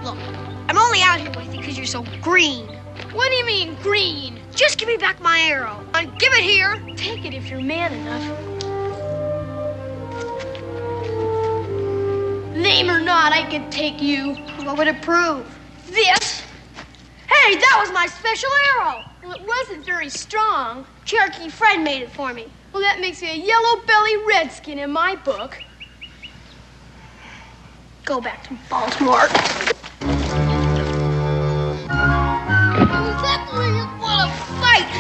Look, I'm only out here with you because you're so green. What do you mean, green? Just give me back my arrow. And give it here. Take it if you're man enough. Lame or not, I could take you. What would it prove? This. Hey, that was my special arrow. Well, it wasn't very strong. Cherokee Fred made it for me. Well, that makes you a yellow-belly redskin in my book. Go back to Baltimore. Exactly what a fight.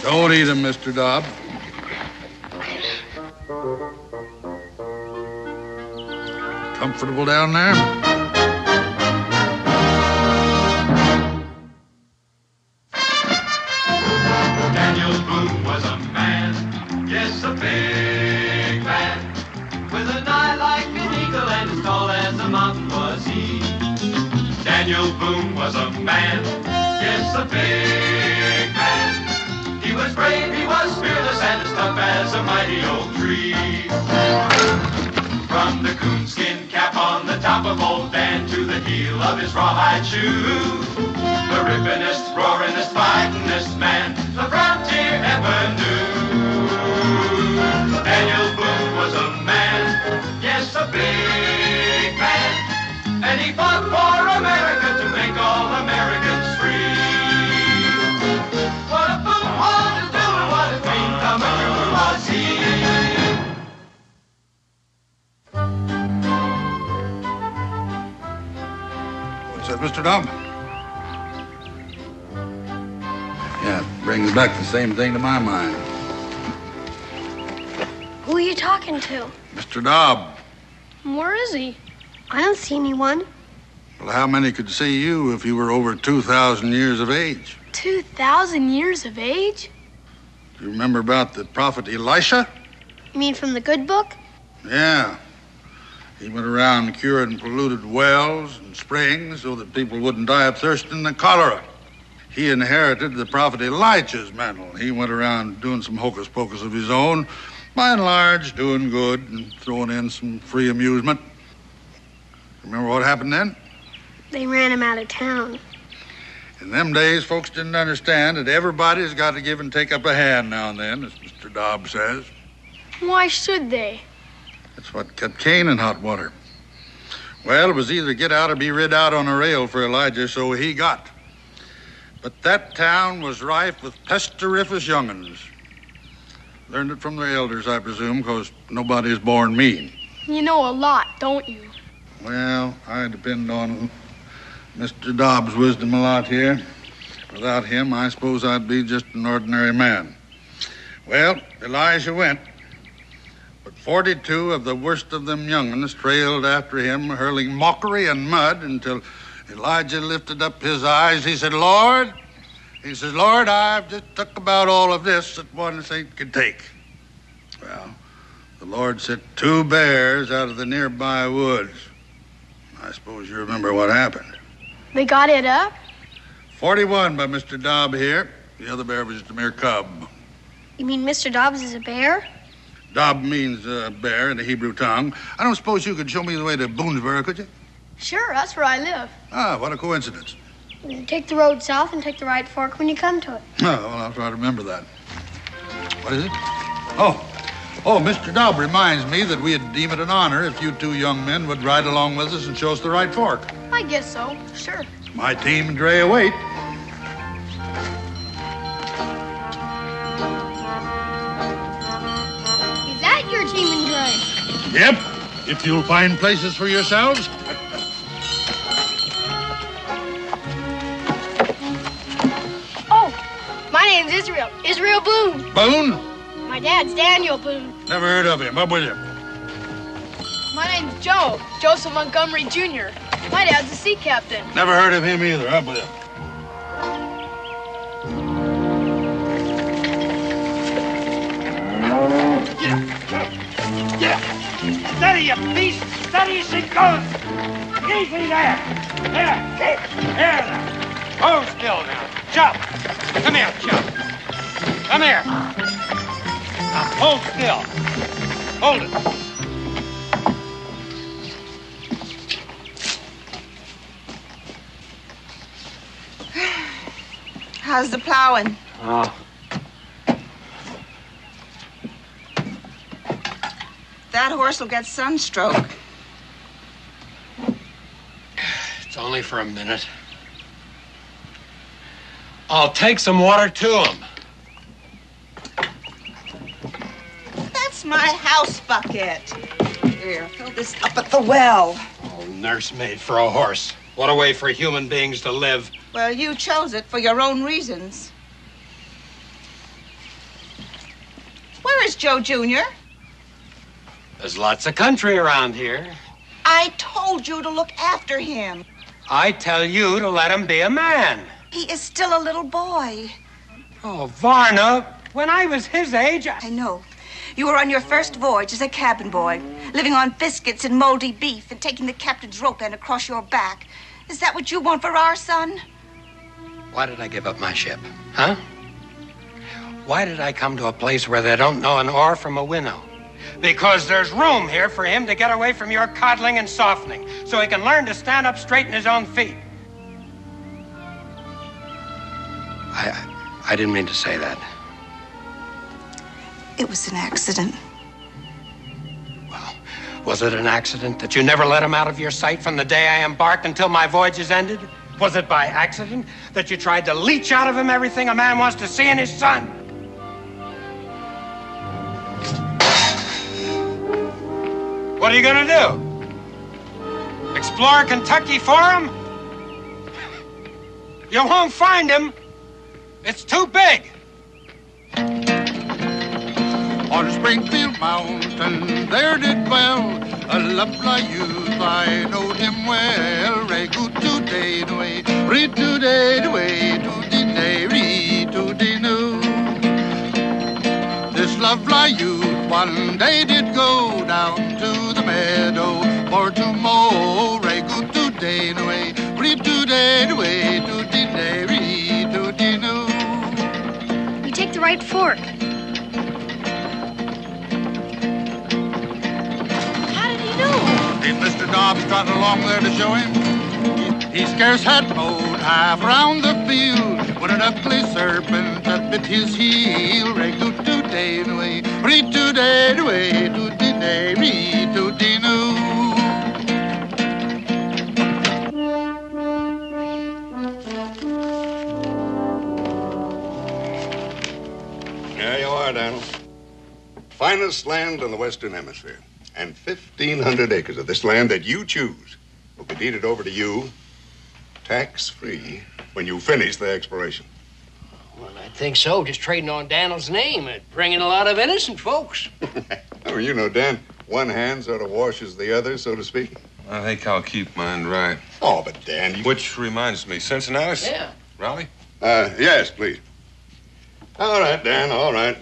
Don't eat him, Mr. Dobb. Comfortable down there? Daniel Boone was a man, yes, a big man, with an eye like an eagle and as tall as a mountain was he. Daniel Boone was a man, yes, a big man. He was brave, he was fearless, and as tough as a mighty oak tree. From the coonskin cap on the top of old Dan to the heel of his rawhide shoe, the rippinest, roaringest, fightingest man the frontier ever knew. Daniel Boone was a man, yes, a big man, and he fought for America to make all Americans free. What a Boone wanted to do and what a dream come true was he. What's that, Mr. Dobb? Yeah, it brings back the same thing to my mind. Who are you talking to? Mr. Dobb. Where is he? I don't see anyone. Well, how many could see you if you were over 2,000 years of age? 2,000 years of age? Do you remember about the prophet Elisha? You mean from the good book? Yeah. He went around curing polluted wells and springs so that people wouldn't die of thirst and the cholera. He inherited the prophet Elijah's mantle. He went around doing some hocus pocus of his own, by and large doing good and throwing in some free amusement. Remember what happened then? They ran him out of town. In them days, folks didn't understand that everybody's got to give and take up a hand now and then, as Mr. Dobb says. Why should they? That's what kept Cain in hot water. Well, it was either get out or be rid out on a rail for Elijah, so he got. But that town was rife with pesteriferous young'uns. Learned it from their elders, I presume, because nobody's born mean. You know a lot, don't you? Well, I depend on Mr. Dobb's wisdom a lot here. Without him, I suppose I'd be just an ordinary man. Well, Elijah went. But 42 of the worst of them young'uns trailed after him, hurling mockery and mud until Elijah lifted up his eyes. He said, Lord, I've just took about all of this that one saint could take. Well, the Lord sent 2 bears out of the nearby woods. I suppose you remember what happened. They got it up? 41 by Mr. Dobb here. The other bear was just a mere cub. You mean Mr. Dobbs is a bear? Dobb means bear in the Hebrew tongue. I don't suppose you could show me the way to Boonesboro, could you? Sure, that's where I live. Ah, what a coincidence. You take the road south and take the right fork when you come to it. Oh, well, I'll try to remember that. What is it? Oh, Mr. Dobb reminds me that we'd deem it an honor if you 2 young men would ride along with us and show us the right fork. I guess so, sure. My team and Dre await. Is that your team and Dre? Yep, if you'll find places for yourselves. Oh, my name's Israel. Israel Boone. Boone? My dad's Daniel Boone. Never heard of him. Up with him. My name's Joe. Joseph Montgomery Jr. My dad's a sea captain. Never heard of him either. Up with him. Steady, you beast! Steady as she goes! Easy there! There! There now! Hold still now! Jump! Come here, jump! Come here! Now hold still! Hold it! How's the plowing? Oh. That horse will get sunstroke. It's only for a minute. I'll take some water to him. That's my house bucket. Here, fill this up at the well. Oh, nursemaid for a horse. What a way for human beings to live. Well, you chose it for your own reasons. Where is Joe Jr.? There's lots of country around here. I told you to look after him. I tell you to let him be a man. He is still a little boy. Oh, Varna, when I was his age, I know. You were on your first voyage as a cabin boy, living on biscuits and moldy beef and taking the captain's rope end across your back. Is that what you want for our son? Why did I give up my ship, huh? Why did I come to a place where they don't know an oar from a winnow? Because there's room here for him to get away from your coddling and softening, so he can learn to stand up straight in his own feet. I didn't mean to say that. It was an accident. Well, was it an accident that you never let him out of your sight from the day I embarked until my voyage is ended? Was it by accident that you tried to leech out of him everything a man wants to see in his son? What are you gonna do? Explore Kentucky for him? You won't find him. It's too big. On Springfield Mountain, there did dwell a lovely youth, I knowed him well. Re good today, way, read today, way, to the day, read to the new. This lovely youth one day did go down to the meadow for to mow. Re good today, way, read today, way, to the day, read to the new. You take the right fork. If Mr. Dobbs trotted along there to show him, he scarce had mowed half round the field when an ugly serpent that bit his heel. Re good today, way, read today, way, to the day, read to the new. There you are, Donald. Finest land in the Western Hemisphere. And 1,500 acres of this land that you choose will be deeded over to you, tax-free, when you finish the exploration. Well, I think so. Just trading on Daniel's name and bringing a lot of innocent folks. I mean, you know, Dan, one hand sort of washes the other, so to speak. I think I'll keep mine dry. Oh, but Dan, you... Which reminds me, Cincinnati? Yeah. Raleigh? Yes, please. All right, Dan, all right.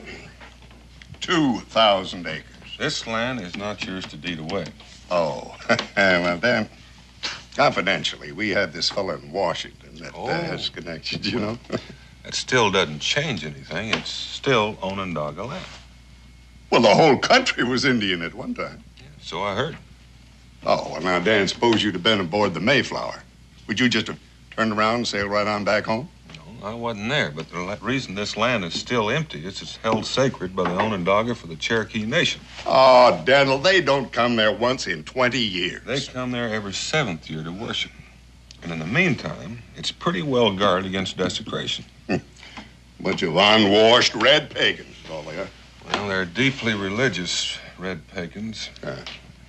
2,000 acres. This land is not yours to deed away. Oh, well, Dan, confidentially, we have this fellow in Washington that has connections, you know. That still doesn't change anything. It's still Onondaga land. Well, the whole country was Indian at one time. Yeah, so I heard. Oh, well, now, Dan, suppose you'd have been aboard the Mayflower. Would you just have turned around and sailed right on back home? No, I wasn't there, but the reason this land is still empty is it's held sacred by the Onondaga for the Cherokee Nation. Oh, Daniel, they don't come there once in 20 years. They come there every 7th year to worship. And in the meantime, it's pretty well guarded against desecration. Bunch of unwashed red pagans, all they are. Well, they're deeply religious red pagans.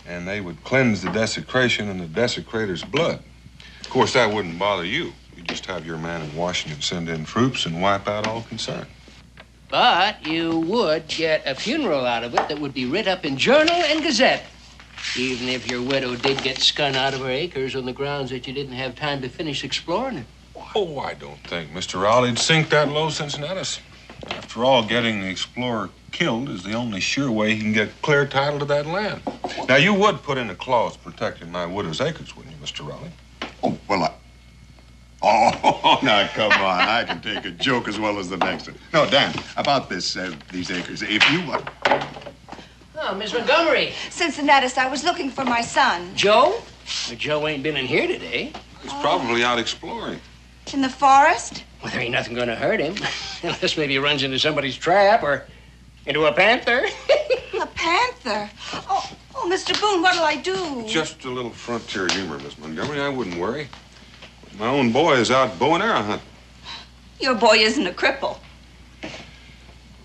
And they would cleanse the desecration in the desecrator's blood. Of course, that wouldn't bother you. You just have your man in Washington send in troops and wipe out all concern. But you would get a funeral out of it that would be writ up in Journal and Gazette. Even if your widow did get skun out of her acres on the grounds that you didn't have time to finish exploring it. Oh, I don't think Mr. Raleigh'd sink that low, Cincinnatus. After all, getting the explorer killed is the only sure way he can get clear title to that land. Now, you would put in a clause protecting my widow's acres, wouldn't you, Mr. Raleigh? Oh, well, Oh, now, come on. I can take a joke as well as the next one. No, Dan, about these acres. If you want... Oh, Miss Montgomery. Cincinnatus, I was looking for my son. Joe? But Joe ain't been in here today. He's probably out exploring. In the forest? Well, there ain't nothing going to hurt him. Unless maybe he runs into somebody's trap or into a panther. A panther? Oh, Mr. Boone, what'll I do? Just a little frontier humor, Miss Montgomery. I wouldn't worry. My own boy is out bow and arrow hunting. Your boy isn't a cripple.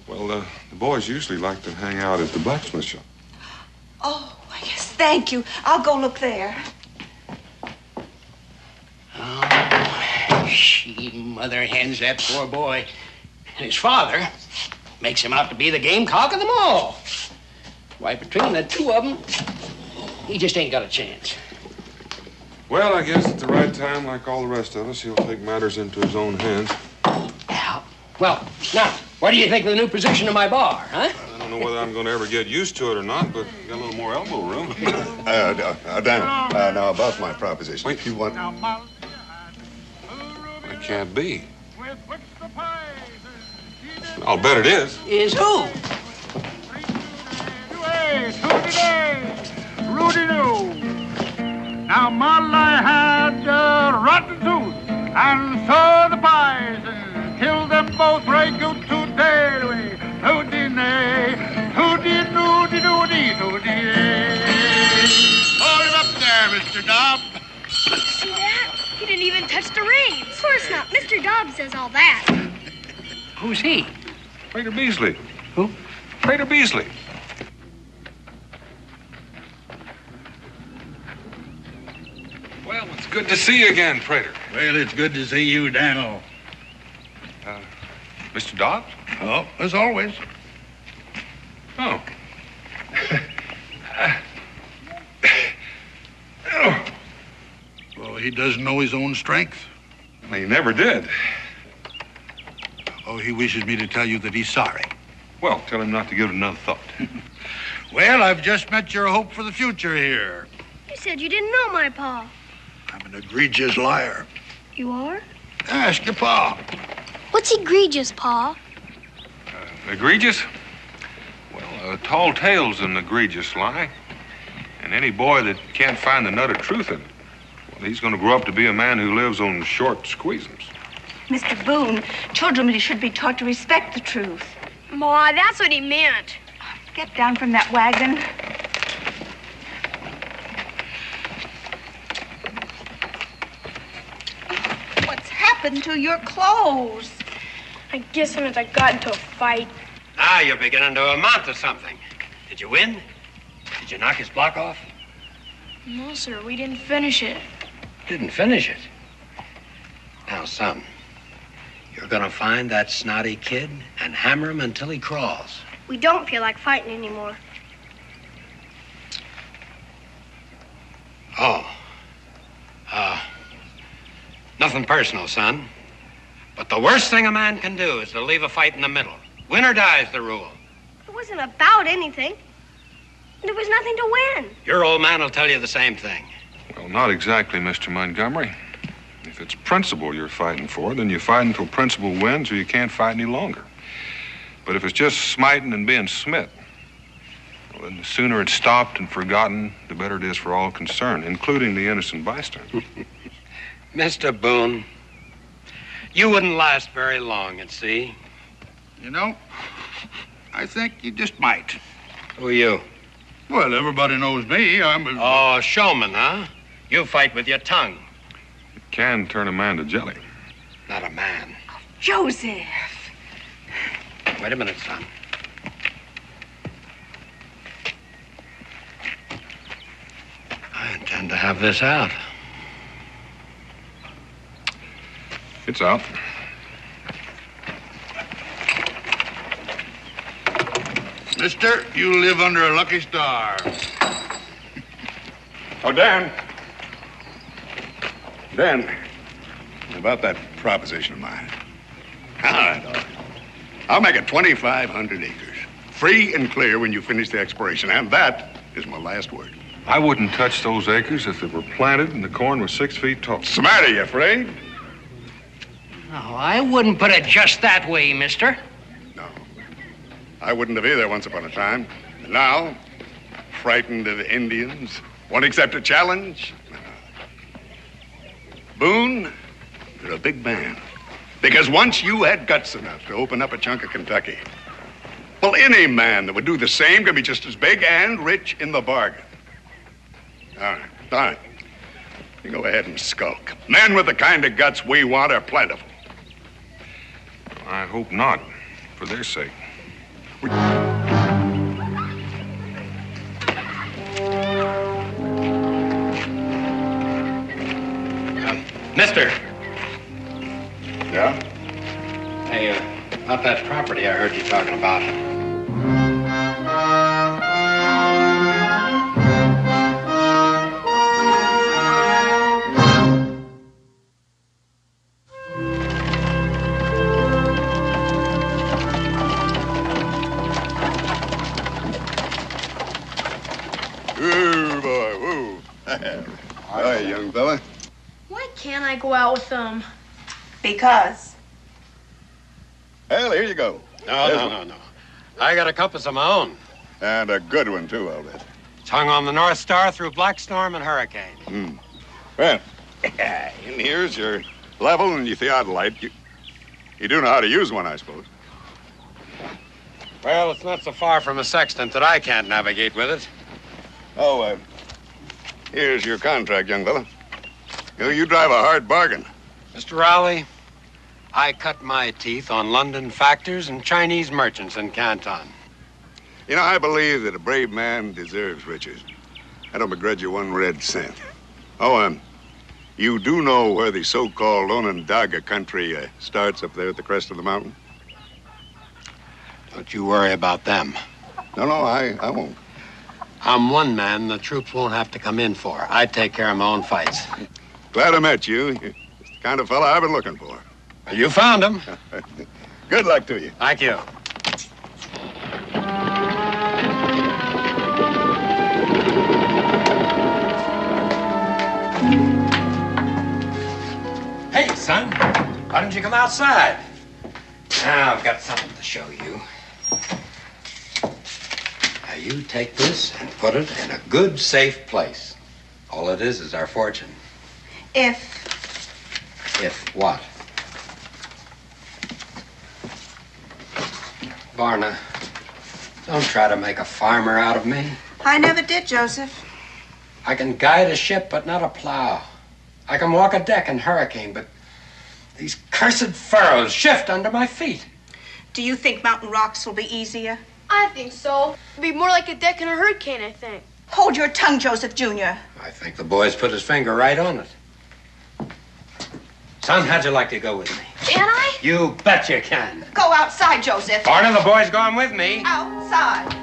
Well, the boys usually like to hang out at the blacksmith shop. Oh, yes, thank you. I'll go look there. Oh, she mother hens that poor boy. And his father makes him out to be the gamecock of them all. Why, between the two of them, he just ain't got a chance. Well, I guess at the right time, like all the rest of us, he'll take matters into his own hands. Yeah. Well, now, what do you think of the new position of my bar, huh? I don't know whether I'm going to ever get used to it or not, but got a little more elbow room. Dan, now about my proposition. Wait, if you want... It can't be. I'll bet it is. Is who? Rudy-doo. Now, Molly had a rotten tooth, and so the poison killed them both right good today. Hooty-nay, hooty-doody-doody-doody. Hold him up there, Mr. Dobbs. See that? He didn't even touch the reins. Of course not. Mr. Dobbs says all that. Who's he? Prater Beasley. Who? Prater Beasley. Well, it's good to see you again, Prater. Well, it's good to see you, Daniel. Mr. Dobbs? Oh, as always. Oh. Well, he doesn't know his own strength. He never did. Oh, he wishes me to tell you that he's sorry. Well, tell him not to give it another thought. Well, I've just met your hope for the future here. You said you didn't know my pa. I'm an egregious liar. You are? Ask your pa. What's egregious, Pa? Egregious? Well, a tall tale's an egregious lie. And any boy that can't find the nut of truth in it, well, he's going to grow up to be a man who lives on short squeezins. Mr. Boone, children should be taught to respect the truth. Ma, that's what he meant. Get down from that wagon. What's happened to your clothes? I guess I got into a fight. Now you're beginning to amount to something. Did you win? Did you knock his block off? No, sir, we didn't finish it. Didn't finish it. Now, son, you're gonna find that snotty kid and hammer him until he crawls. We don't feel like fighting anymore. Oh. Nothing personal, son. But the worst thing a man can do is to leave a fight in the middle. Win or die is the rule. It wasn't about anything. There was nothing to win. Your old man will tell you the same thing. Well, not exactly, Mr. Montgomery. If it's principle you're fighting for, then you fight until principle wins or you can't fight any longer. But if it's just smiting and being smit, well, then the sooner it's stopped and forgotten, the better it is for all concerned, including the innocent bystander. Mr. Boone, you wouldn't last very long at sea. You know, I think you just might. Who are you? Well, everybody knows me. I'm a... Oh, a showman, huh? You fight with your tongue. It can turn a man to jelly. Not a man. Joseph. Wait a minute, son. I intend to have this out. It's out. Mister, you live under a lucky star. Oh, Dan. Dan, about that proposition of mine. All right. I'll make it 2,500 acres. Free and clear when you finish the exploration. And that is my last word. I wouldn't touch those acres if they were planted and the corn was 6 feet tall. What's the matter, you afraid? No, I wouldn't put it just that way, mister. No. I wouldn't have either once upon a time. And now, frightened of Indians, won't accept a challenge. Boone, you're a big man. Because once you had guts enough to open up a chunk of Kentucky, well, any man that would do the same can be just as big and rich in the bargain. All right. You go ahead and skulk. Men with the kind of guts we want are plentiful. I hope not, for their sake. Mister. Yeah? Hey, about that property I heard you talking about. Ooh, boy, woo. Hi, young fella. Why can't I go out with them? Because. Well, here you go. No. I got a compass of my own. And a good one, too, I'll bet. It's hung on the North Star through black storm and hurricane. Well, in here's your level and your theodolite. You do know how to use one, I suppose. Well, it's not so far from a sextant that I can't navigate with it. Oh, here's your contract, young fella. You drive a hard bargain. Mr. Rowley, I cut my teeth on London factors and Chinese merchants in Canton. You know, I believe that a brave man deserves riches. I don't begrudge you 1 red cent. Oh, you do know where the so-called Onondaga country starts up there at the crest of the mountain? Don't you worry about them. No, I won't. I'm one man the troops won't have to come in for. I take care of my own fights. Glad I met you. You're the kind of fella I've been looking for. You found him. Good luck to you. Thank you. Hey, son. Why didn't you come outside? Now I've got something to show you. Now you take this and put it in a good, safe place. All it is our fortune. If what? Varna, don't try to make a farmer out of me. I never did, Joseph. I can guide a ship, but not a plow. I can walk a deck in hurricane, but these cursed furrows shift under my feet. Do you think mountain rocks will be easier? I think so. It'd be more like a deck in a hurricane, I think. Hold your tongue, Joseph Jr. I think the boy's put his finger right on it. Son, how'd you like to go with me? Can I? You bet you can. Go outside, Joseph. Varna, the boy's going with me. Outside.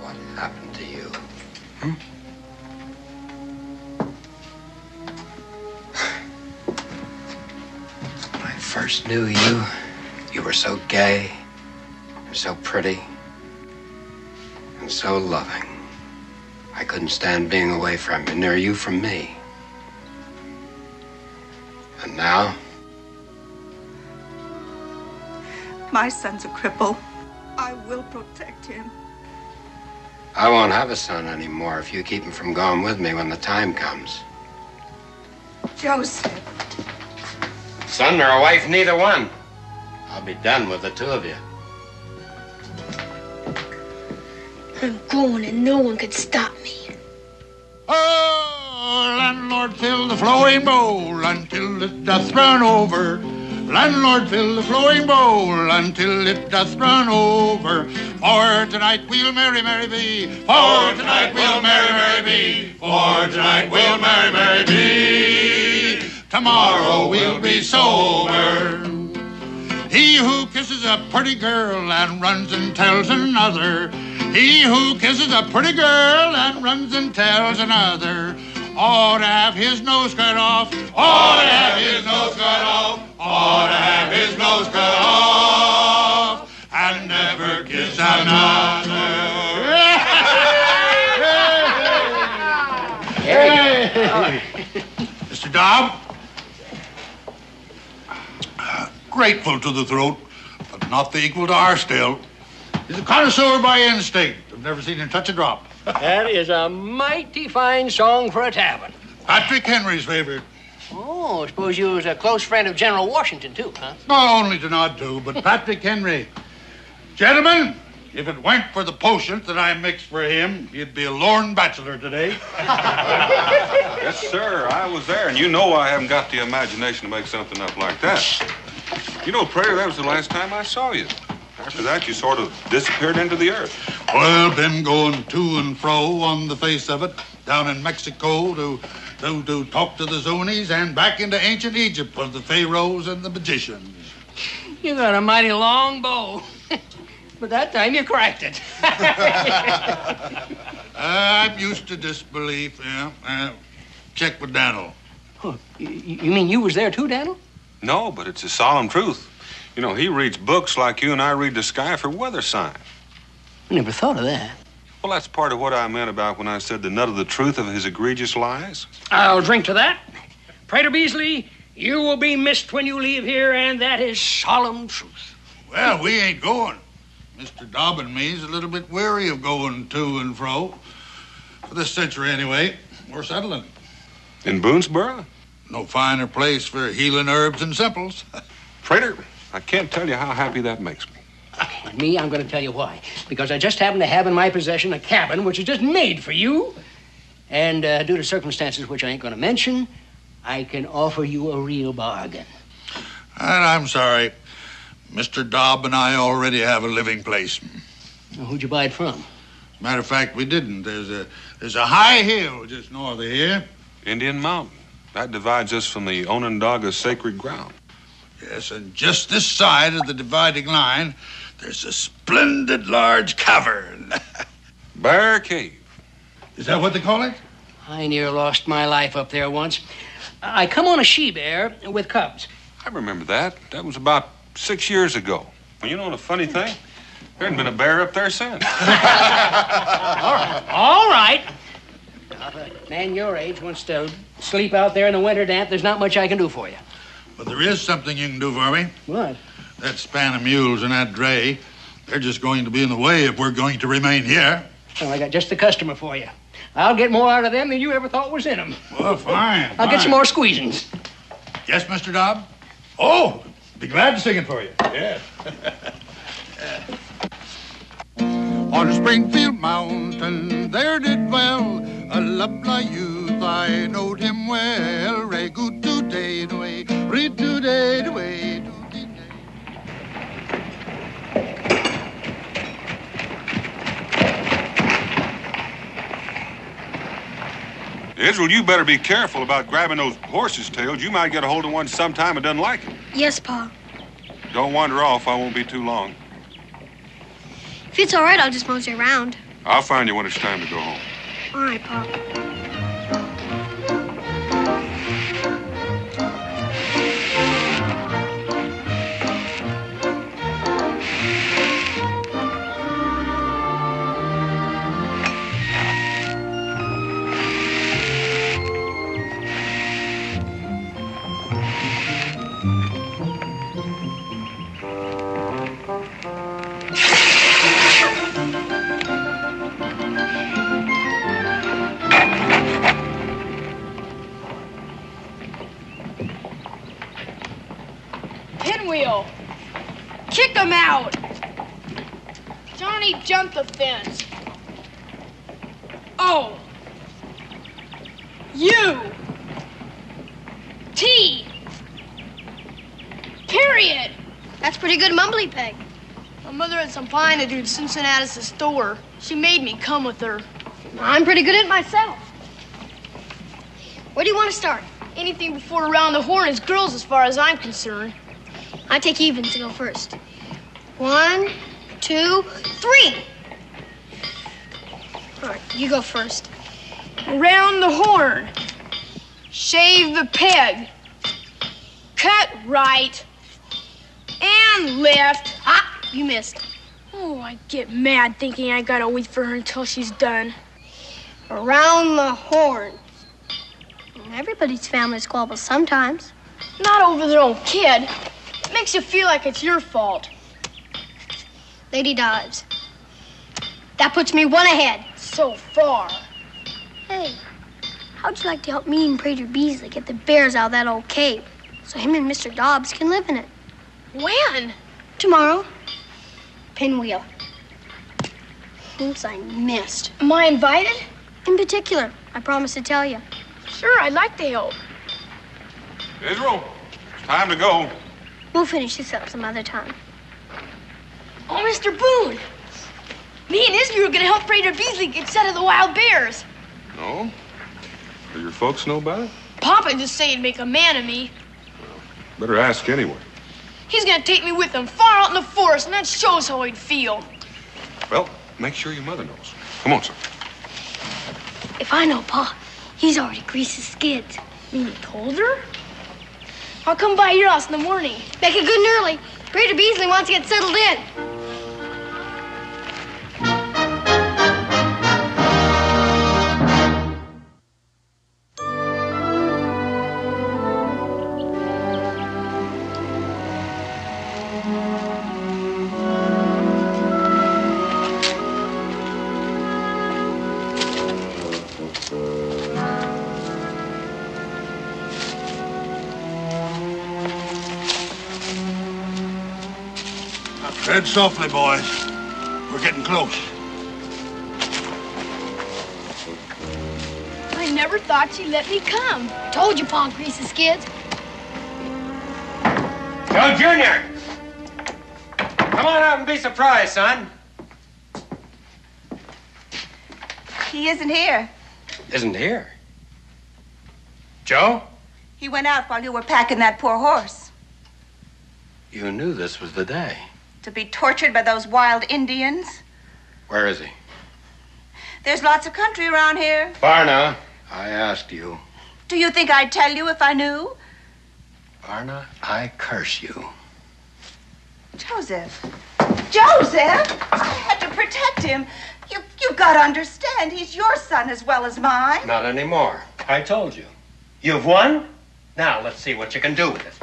What happened to you? When I first knew you, you were so gay, and so pretty, and so loving. I couldn't stand being away from you, nor you from me. And now? My son's a cripple. I will protect him. I won't have a son anymore if you keep him from going with me when the time comes. Joseph. Son or a wife, neither one. I'll be done with the two of you. I'm going and no one could stop me. Oh, landlord, fill the flowing bowl until it doth run over. Landlord, fill the flowing bowl until it doth run over. For tonight we'll merry, merry be. For tonight we'll merry, merry be. For tonight we'll merry, merry be. Tomorrow we'll be sober. He who kisses a pretty girl and runs and tells another. He who kisses a pretty girl and runs and tells another ought to have his nose cut off. Ought to have his nose cut off. Ought to have his nose cut off. And never kiss another. Mr. Dobb, grateful to the throat, but not the equal to our still. He's a connoisseur by instinct. I've never seen him touch a drop. That is a mighty fine song for a tavern. Patrick Henry's favorite. Oh, I suppose you was a close friend of General Washington, too, huh? Not only to nod to, but Patrick Henry. Gentlemen, if it weren't for the potions that I mixed for him, he'd be a lorn bachelor today. Yes, sir, I was there, and you know I haven't got the imagination to make something up like that. You know, Prater, that was the last time I saw you. After that, you sort of disappeared into the earth. Well, been going to and fro on the face of it, down in Mexico to talk to the Zunies and back into ancient Egypt with the pharaohs and the magicians. You got a mighty long bow. But that time you cracked it. I'm used to disbelief, yeah. Check with Daniel. Oh, you mean you was there too, Daniel? No, but it's a solemn truth. You know, he reads books like you and I read the sky for weather signs. I never thought of that. Well, that's part of what I meant about when I said the nut of the truth of his egregious lies. I'll drink to that. Prater Beasley, you will be missed when you leave here, and that is solemn truth. Well, we ain't going. Mr. Dobb and me's a little bit weary of going to and fro. For this century, anyway. We're settling. In Boonesboro? No finer place for healing herbs and simples. Prater, I can't tell you how happy that makes me. And me, I'm going to tell you why. Because I just happen to have in my possession a cabin which is just made for you. And due to circumstances which I ain't going to mention, I can offer you a real bargain. And I'm sorry. Mr. Dobb and I already have a living place. Well, who'd you buy it from? Matter of fact, we didn't. There's a high hill just north of here. Indian Mountain. That divides us from the Onondaga sacred ground. Yes, and just this side of the dividing line, there's a splendid large cavern. Bear Cave. Is that what they call it? I near lost my life up there once. I come on a she-bear with cubs. I remember that. That was about 6 years ago. Well, you know the funny thing? There hasn't been a bear up there since. All right. Now, if a man your age wants to sleep out there in the winter damp, there's not much I can do for you. But there is something you can do for me. What? That span of mules and that dray, they're just going to be in the way if we're going to remain here. Well, I got just the customer for you. I'll get more out of them than you ever thought was in them. Well, fine. I'll get some more squeezings. Yes, Mr. Dobb? Oh, be glad to sing it for you. Yes. On Springfield Mountain, there did dwell a lovely youth. I knowed him well. Ray good today, way, read today, way. Israel, you better be careful about grabbing those horses' tails. You might get a hold of one sometime and doesn't like it. Yes, Pa. Don't wander off. I won't be too long. If it's all right, I'll just mosey around. I'll find you when it's time to go home. All right, Pa. Pinwheel! Kick him out! Johnny jumped the fence. O. U. T. Period. That's pretty good mumbly peg. My mother had some pine to do at Cincinnati's store. She made me come with her. I'm pretty good at it myself. Where do you want to start? Anything before around the horn is girls as far as I'm concerned. I take Evans to go first. 1, 2, 3. All right, you go first. Round the horn. Shave the peg. Cut right. And left. Ah, you missed. Oh, I get mad thinking I gotta wait for her until she's done. Around the horn. Everybody's family squabbles sometimes. Not over their own kid. It makes you feel like it's your fault. Lady Dobbs. That puts me 1 ahead. So far. Hey, how'd you like to help me and Prater Beasley get the bears out of that old cave so him and Mr. Dobbs can live in it? When? Tomorrow. Pinwheel. Oops, I missed. Am I invited? In particular, I promised to tell you. Sure, I'd like to help. Israel, it's time to go. We'll finish this up some other time. Oh, Mr. Boone. Me and Israel are gonna help Prater Beasley get set of the wild bears. No? Do your folks know about it? Papa just said he'd make a man of me. Better ask anyway. He's gonna take me with him far out in the forest, and that shows how he'd feel. Well, make sure your mother knows. Come on, son. If I know Pa, he's already greased his skids. You told her? I'll come by your house in the morning. Make it good and early. Prater Beasley wants to get settled in. Tread softly, boys. We're getting close. I never thought she'd let me come. Told you Pa greased his skids. Joe Jr. Come on out and be surprised, son. He isn't here. Isn't here. Joe? He went out while you were packing that poor horse. You knew this was the day. To be tortured by those wild Indians. Where is he? There's lots of country around here. Barna, I asked you. Do you think I'd tell you if I knew? Barna, I curse you. Joseph. Joseph! I had to protect him. You've got to understand, he's your son as well as mine. Not anymore. I told you. You've won? Now let's see what you can do with it.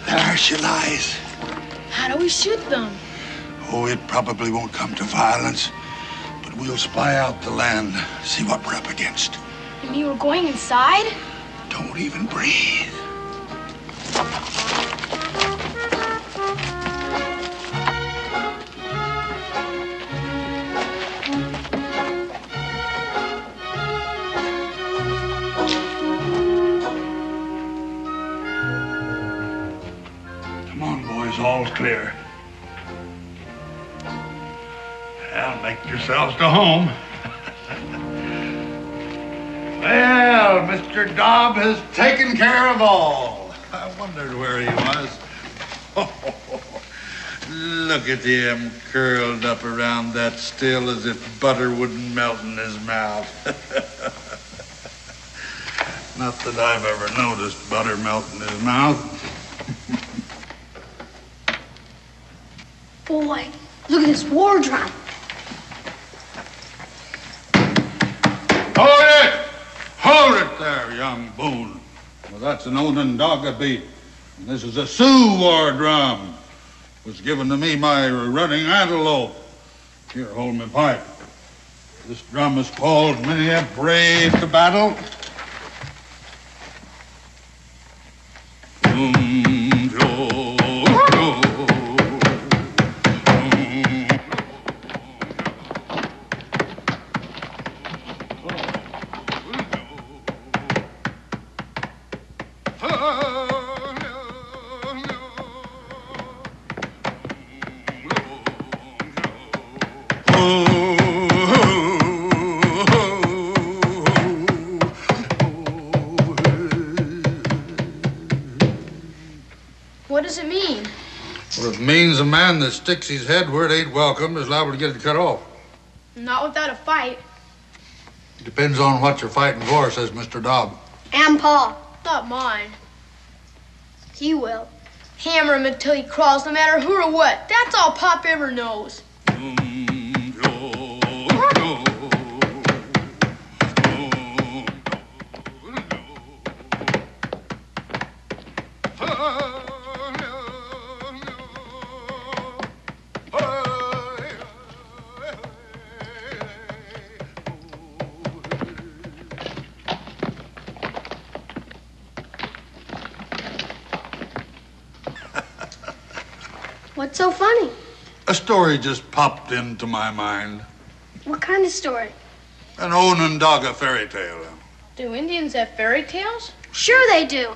There she lies. How do we shoot them? Oh, it probably won't come to violence, but we'll spy out the land, see what we're up against. You mean we're going inside? Don't even breathe. Come on, boys, all's clear. Well, make yourselves to home. Well, Mr. Dobb has taken care of all. I wondered where he was. Look at him curled up around that still as if butter wouldn't melt in his mouth. Not that I've ever noticed butter melt in his mouth. Boy, look at this war drum. Hold it! Hold it there, young Boone. Well, that's an Onondaga beat. And this is a Sioux war drum. It was given to me by running antelope. Here, hold my pipe. This drum has called many a brave to battle. Well, it means a man that sticks his head where it ain't welcome is liable to get it cut off. Not without a fight. Depends on what you're fighting for, says Mr. Dobb. And Pa. Not mine. He will. Hammer him until he crawls, no matter who or what. That's all Pop ever knows. What's so funny? A story just popped into my mind. What kind of story? An Onondaga fairy tale. Do Indians have fairy tales? Sure they do.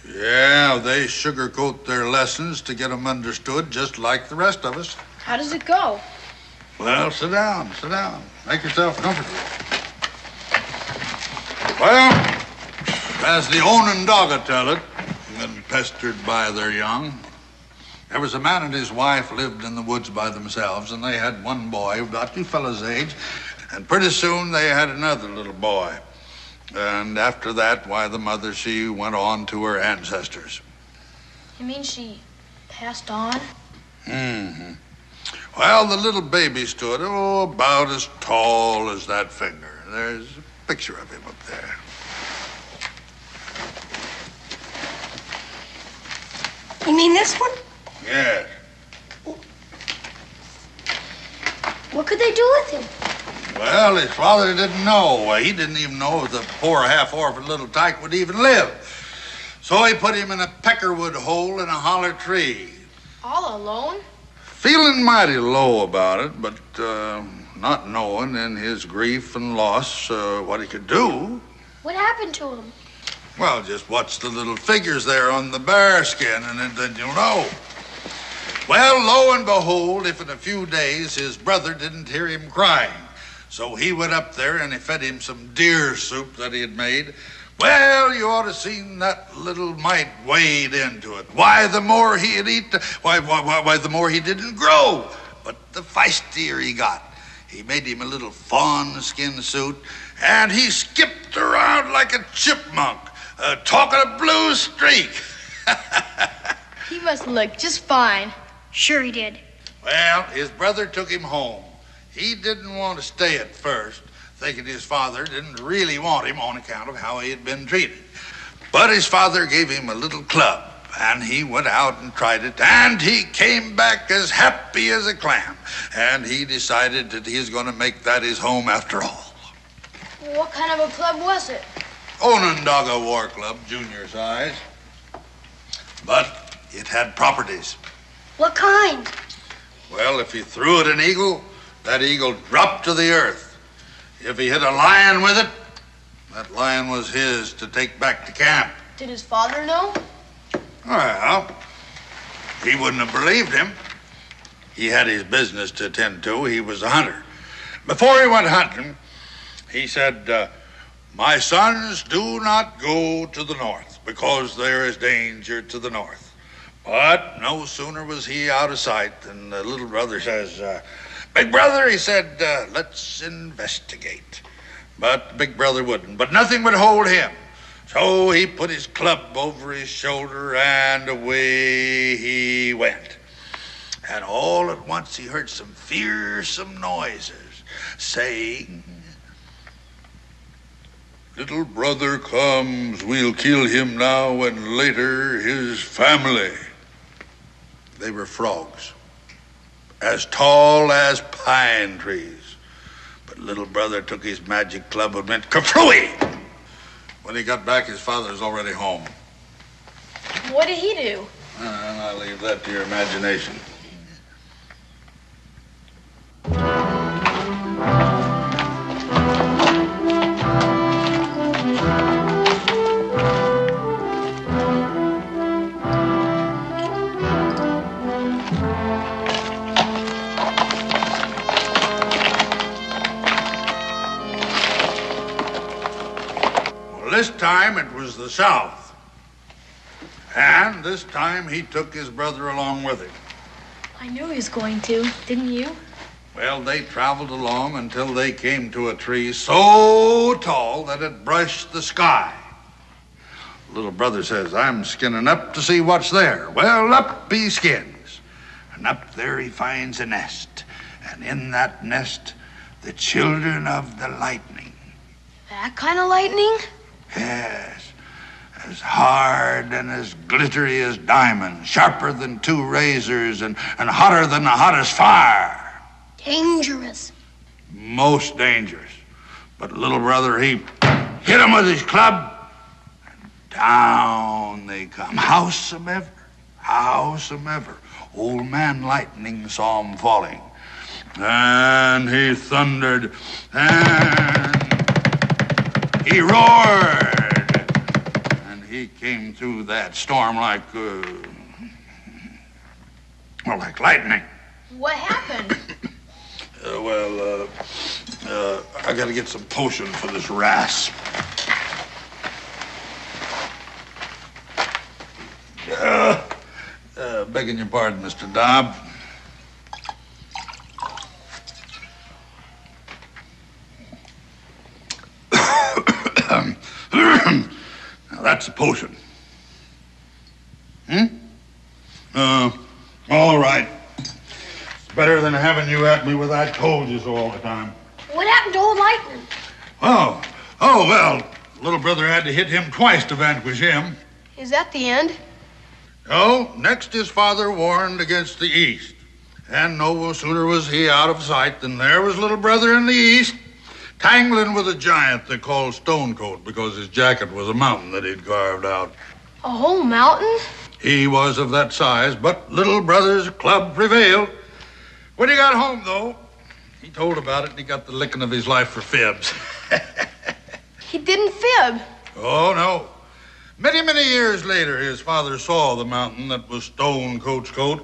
Yeah, they sugarcoat their lessons to get them understood just like the rest of us. How does it go? Well, sit down, sit down. Make yourself comfortable. Well, as the Onondaga tell it, when pestered by their young, there was a man and his wife lived in the woods by themselves, and they had one boy about you fellas' age, and pretty soon they had another little boy. And after that, why, the mother, she went on to her ancestors. You mean she passed on? Mm-hmm. Well, the little baby stood, about as tall as that finger. There's a picture of him up there. You mean this one? Yes. What could they do with him? Well, his father didn't know. He didn't even know if the poor half-orphan little tyke would even live. So he put him in a peckerwood hole in a holler tree. All alone? Feeling mighty low about it, but not knowing in his grief and loss what he could do. What happened to him? Well, just watch the little figures there on the bear skin, and then you'll know. Well, lo and behold, if in a few days his brother didn't hear him crying. So he went up there and he fed him some deer soup that he had made. Well, you ought to seen that little mite wade into it. Why, the more he'd eat, why, the more he didn't grow. But the feistier he got. He made him a little fawn skin suit, and he skipped around like a chipmunk, talking a blue streak. He must look just fine. Sure he did. Well, his brother took him home. He didn't want to stay at first, thinking his father didn't really want him on account of how he had been treated. But his father gave him a little club, and he went out and tried it, and he came back as happy as a clam. And he decided that he was going to make that his home after all. What kind of a club was it? Onondaga War Club, junior size. But it had properties. What kind? Well, if he threw at an eagle, that eagle dropped to the earth. If he hit a lion with it, that lion was his to take back to camp. Did his father know? Well, he wouldn't have believed him. He had his business to attend to. He was a hunter. Before he went hunting, he said, my sons, do not go to the north, because there is danger to the north. But no sooner was he out of sight than the little brother says, big brother, he said, let's investigate. But big brother wouldn't. But nothing would hold him. So he put his club over his shoulder and away he went. And all at once he heard some fearsome noises saying, little brother comes, we'll kill him now and later his family. They were frogs, as tall as pine trees. But little brother took his magic club and went kerflooey. When he got back, his father was already home. What did he do? And I leave that to your imagination. This time it was the South. And this time he took his brother along with him. I knew he was going to, didn't you? Well, they traveled along until they came to a tree so tall that it brushed the sky. Little brother says, I'm skinning up to see what's there. Well, up he skins. And up there he finds a nest. And in that nest, the children of the lightning. That kind of lightning? Yes. As hard and as glittery as diamonds, sharper than two razors, and hotter than the hottest fire. Dangerous. Most dangerous. But little brother, he hit him with his club, and down they come. Howsomever. Old Man Lightning saw him falling. And he thundered, and he roared. And he came through that storm like lightning. What happened? I gotta get some potion for this rasp. Begging your pardon, Mr. Dobb. Now, that's a potion. All right. Better than having you at me with I told you so all the time. What happened to old Lightning? Well, little brother had to hit him twice to vanquish him. Is that the end? No, next his father warned against the east. And no sooner was he out of sight than there was little brother in the east, tangling with a giant they called Stonecoat because his jacket was a mountain that he'd carved out. A whole mountain? He was of that size, but little brother's club prevailed. When he got home, though, he told about it and he got the licking of his life for fibs. He didn't fib. Oh, no. Many, many years later, his father saw the mountain that was Stonecoat's coat.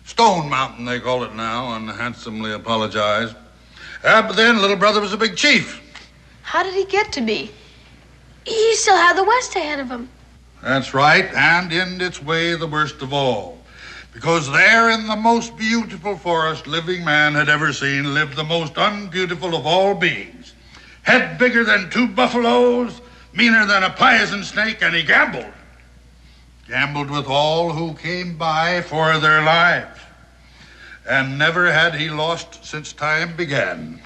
Stone Mountain, they call it now, and handsomely apologized. But then little brother was a big chief. How did he get to be? He still had the West ahead of him. That's right, and in its way the worst of all. Because there in the most beautiful forest living man had ever seen lived the most unbeautiful of all beings. Head bigger than 2 buffaloes, meaner than a poison snake, and he gambled. Gambled with all who came by for their lives. And never had he lost since time began.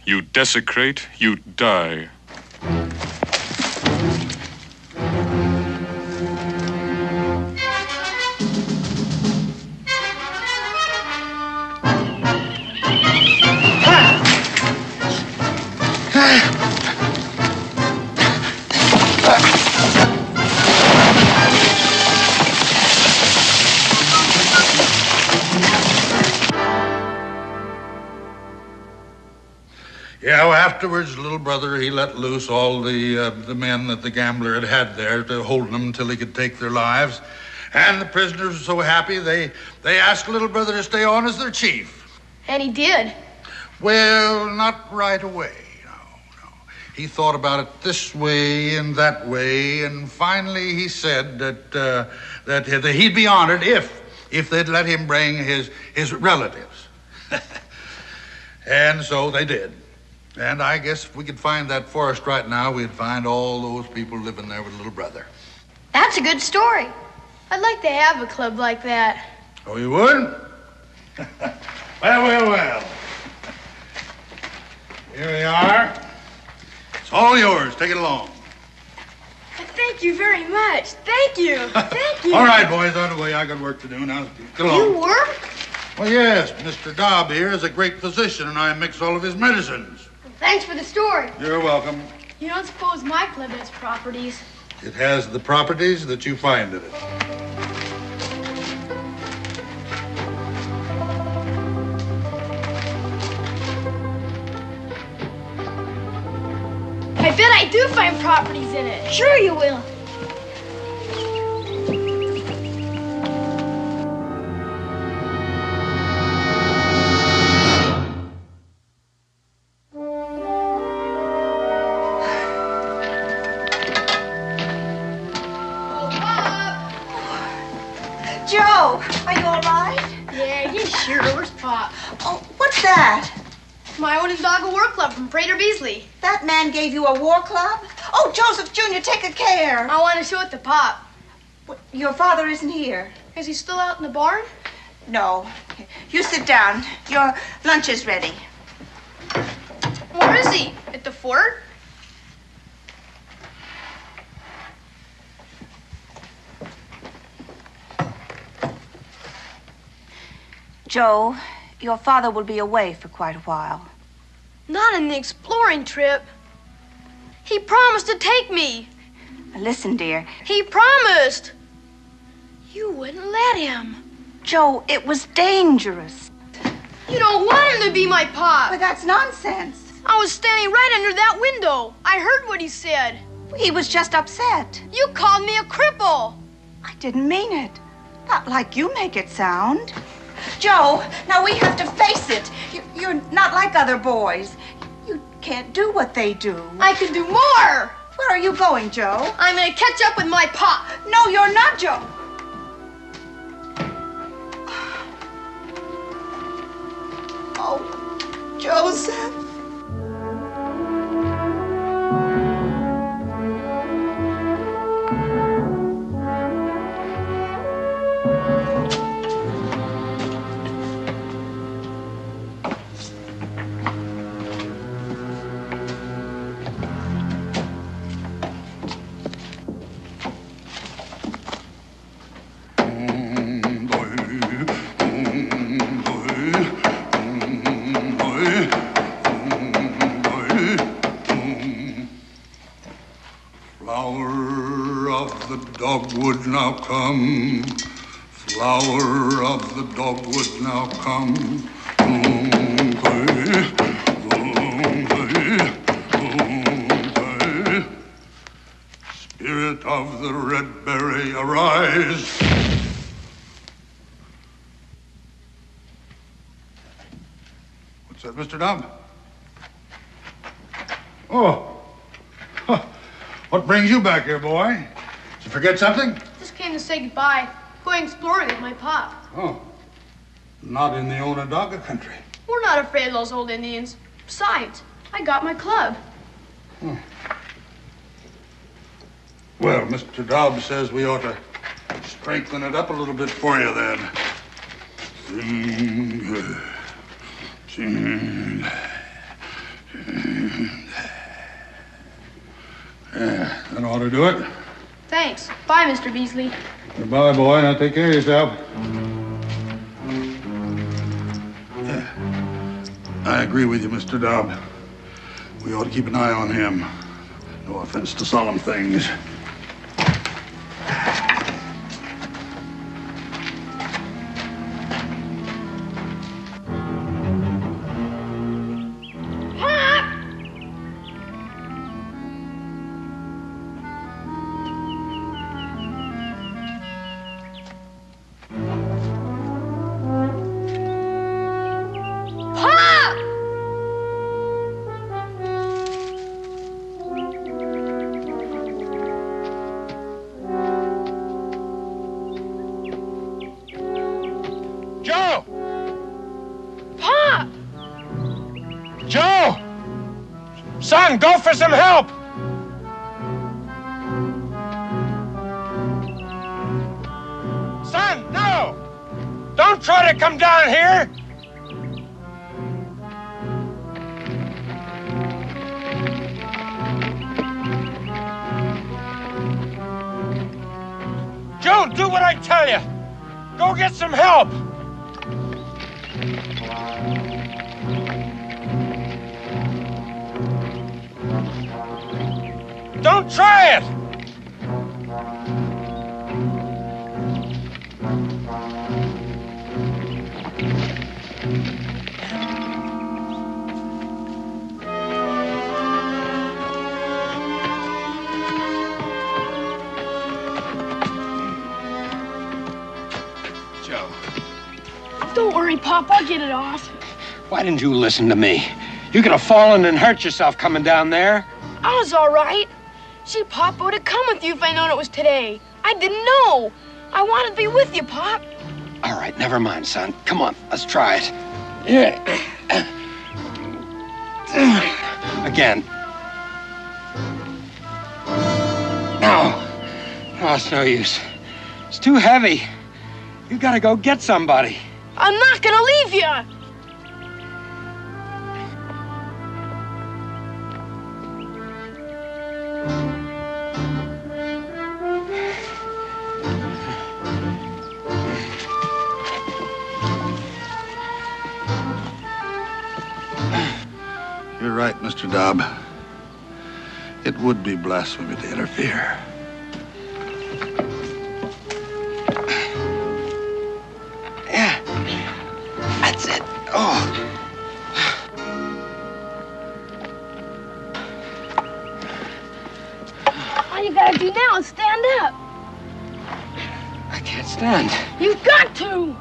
You desecrate, you die. Afterwards, little brother, he let loose all the men that the gambler had there to hold them until he could take their lives. And the prisoners were so happy, they asked little brother to stay on as their chief. And he did. Well, not right away, no. He thought about it this way and that way, and finally he said that he'd be honored if they'd let him bring his relatives. And so they did. And I guess if we could find that forest right now, we'd find all those people living there with little brother. That's a good story. I'd like to have a club like that. Oh, you would? Well. Here we are. It's all yours. Take it along. Thank you very much. Thank you. Thank you. All right, boys, out of the way. I got work to do now. Get along. You work? Well, yes. Mr. Dobb here is a great physician, and I mix all of his medicines. Thanks for the story. You're welcome. You don't suppose my club has properties? It has the properties that you find in it. I bet I do find properties in it. Sure you will. Joe, are you all right? Yeah, he's sure. Where's Pop? Oh, what's that? My own dog a work club from Prater Beasley. That man gave you a war club? Oh, Joseph Jr., take a care. I want to show it to Pop. Your father isn't here. Is he still out in the barn? No. You sit down. Your lunch is ready. Where is he? At the fort? Joe, your father will be away for quite a while. Not on the exploring trip. He promised to take me. Listen, dear. He promised. You wouldn't let him. Joe, it was dangerous. You don't want him to be my pop. But that's nonsense. I was standing right under that window. I heard what he said. He was just upset. You called me a cripple. I didn't mean it. Not like you make it sound. Joe, now we have to face it. You're not like other boys. You can't do what they do. I can do more. Where are you going, Joe? I'm going to catch up with my pop. No, you're not, Joe. Oh, Joseph. Dogwood now come, flower of the dogwood now come. Spirit of the red berry, arise. What's that, Mr. Dobb? Oh, what brings you back here, boy? Did you forget something? Just came to say goodbye. Going exploring with my pop. Oh. Not in the Onondaga country. We're not afraid of those old Indians. Besides, I got my club. Hmm. Well, Mr. Dobbs says we ought to strengthen it up a little bit for you then. Yeah, that ought to do it. Thanks. Bye, Mr. Beasley. Goodbye, boy. Now take care of yourself. Yeah. I agree with you, Mr. Dobb. We ought to keep an eye on him. No offense to solemn things. Son, go for some help! Don't try to come down here! Joe, do what I tell you! Go get some help! Don't try it! Joe. Don't worry, Pop. I'll get it off. Why didn't you listen to me? You could have fallen and hurt yourself coming down there. I was all right. See, Pop, I would have come with you if I'd known it was today. I didn't know. I wanted to be with you, Pop. All right, never mind, son. Come on, let's try it. Yeah. Again. No. No, it's no use. It's too heavy. You gotta go get somebody. I'm not gonna leave you. You're right, Mr. Dobb. It would be blasphemy to interfere. Yeah. That's it. Oh. All you gotta do now is stand up. I can't stand. You've got to.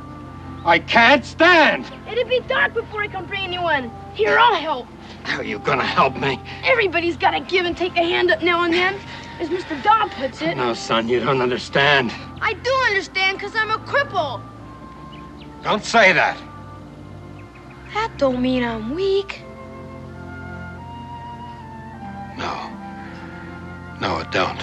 I can't stand. It'd be dark before I come bring anyone. Here, I'll help. How are you gonna help me? Everybody's got to give and take a hand up now and then, as Mr. Dobb puts it. No, son, you don't understand. I do understand, because I'm a cripple. Don't say that. That don't mean I'm weak. No. No, it don't.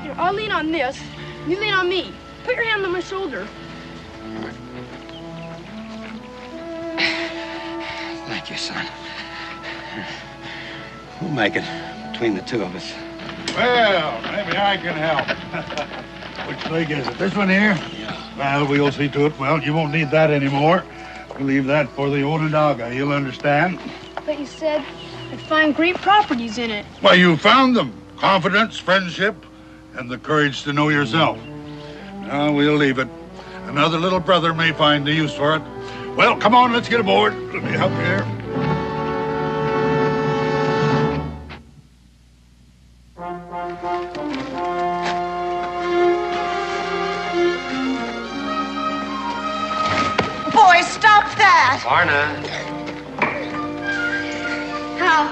Here, I'll lean on this. You lean on me. Put your hand on my shoulder. Thank you, son. We'll make it between the two of us. Well, maybe I can help. Which leg is it? This one here? Yeah. Well, we'll see to it. Well, you won't need that anymore. We'll leave that for the Onondaga. He'll understand. But you said I'd find great properties in it. Well, you found them. Confidence, friendship, and the courage to know yourself. Now, we'll leave it. Another little brother may find the use for it. Well, come on, let's get aboard. Let me help you here. Boy, stop that! Varna. How?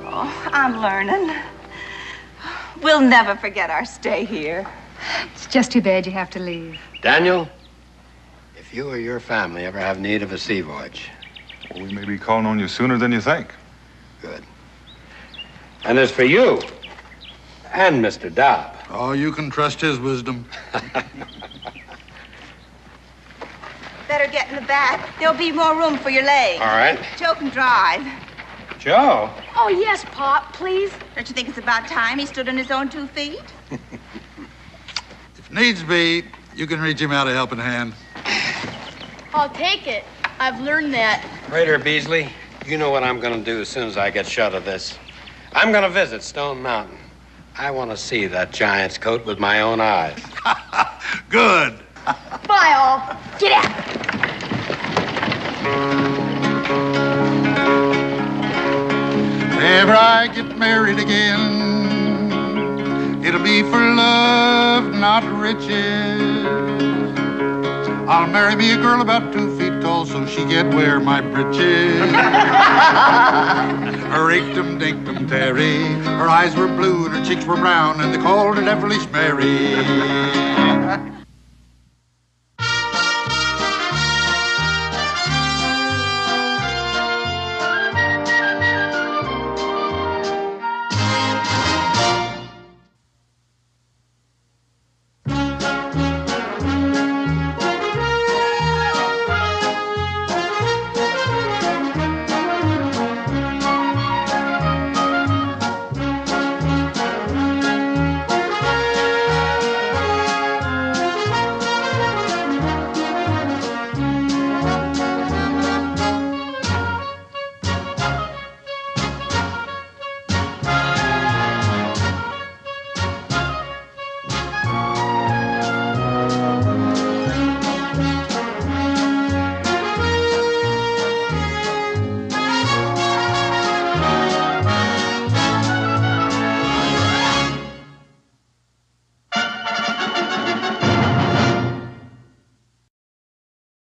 Oh, I'm learning. We'll never forget our stay here. It's just too bad you have to leave. Daniel, if you or your family ever have need of a sea voyage. Well, we may be calling on you sooner than you think. Good. And as for you, and Mr. Dobb. Oh, you can trust his wisdom. Better get in the back. There'll be more room for your legs. All right. Joe can drive. Joe? Oh, yes, Pop, please. Don't you think it's about time he stood on his own 2 feet? If needs be, you can reach him out a helping hand. I'll take it. I've learned that. Prater, Beasley, you know what I'm going to do as soon as I get shut of this. I'm going to visit Stone Mountain. I want to see that giant's coat with my own eyes. Good. Bye, all. Get out. If ever I get married again, it'll be for love, not riches. I'll marry me a girl about 2 feet tall so she can't wear my breeches. Her inktum dinktum Terry, her eyes were blue and her cheeks were brown and they called her Devilish Mary.